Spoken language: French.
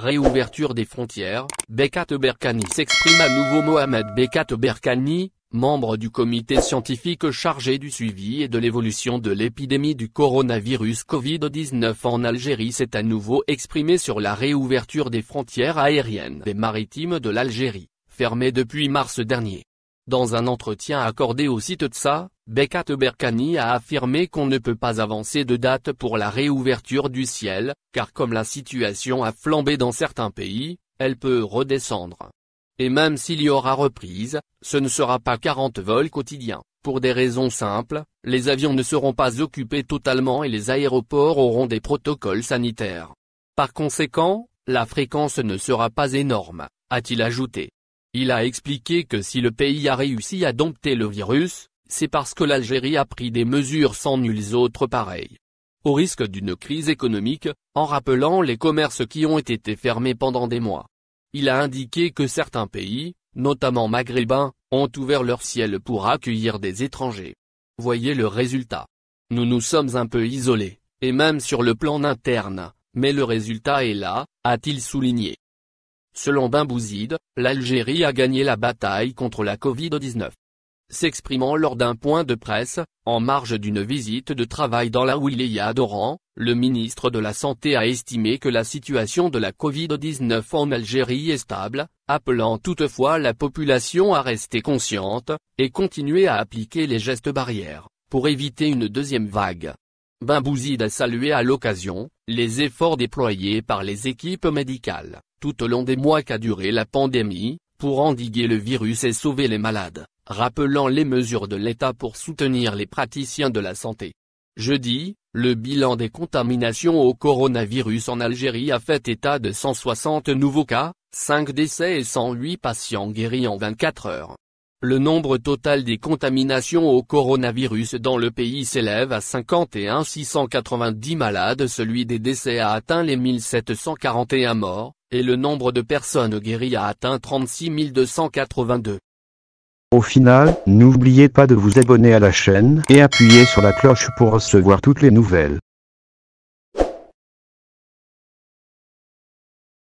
réouverture des frontières, Bekat Berkani s'exprime à nouveau. Mohamed Bekat Berkani, membre du comité scientifique chargé du suivi et de l'évolution de l'épidémie du coronavirus Covid-19 en Algérie, s'est à nouveau exprimé sur la réouverture des frontières aériennes et maritimes de l'Algérie, fermées depuis mars dernier. Dans un entretien accordé au site TSA, Bekat Berkani a affirmé qu'on ne peut pas avancer de date pour la réouverture du ciel, car comme la situation a flambé dans certains pays, elle peut redescendre. Et même s'il y aura reprise, ce ne sera pas 40 vols quotidiens, pour des raisons simples, les avions ne seront pas occupés totalement et les aéroports auront des protocoles sanitaires. Par conséquent, la fréquence ne sera pas énorme, a-t-il ajouté. Il a expliqué que si le pays a réussi à dompter le virus, c'est parce que l'Algérie a pris des mesures sans nulles autres pareilles. Au risque d'une crise économique, en rappelant les commerces qui ont été fermés pendant des mois. Il a indiqué que certains pays, notamment maghrébins, ont ouvert leur ciel pour accueillir des étrangers. Voyez le résultat. Nous sommes un peu isolés, et même sur le plan interne, mais le résultat est là, a-t-il souligné. Selon Benbouzid, l'Algérie a gagné la bataille contre la Covid-19. S'exprimant lors d'un point de presse, en marge d'une visite de travail dans la wilaya d'Oran, le ministre de la Santé a estimé que la situation de la Covid-19 en Algérie est stable, appelant toutefois la population à rester consciente, et continuer à appliquer les gestes barrières, pour éviter une deuxième vague. Benbouzid a salué à l'occasion, les efforts déployés par les équipes médicales, tout au long des mois qu'a duré la pandémie, pour endiguer le virus et sauver les malades, rappelant les mesures de l'État pour soutenir les praticiens de la santé. Jeudi, le bilan des contaminations au coronavirus en Algérie a fait état de 160 nouveaux cas, 5 décès et 108 patients guéris en 24 heures. Le nombre total des contaminations au coronavirus dans le pays s'élève à 51 690 malades. Celui des décès a atteint les 1741 morts, et le nombre de personnes guéries a atteint 36 282. Au final, n'oubliez pas de vous abonner à la chaîne et appuyer sur la cloche pour recevoir toutes les nouvelles.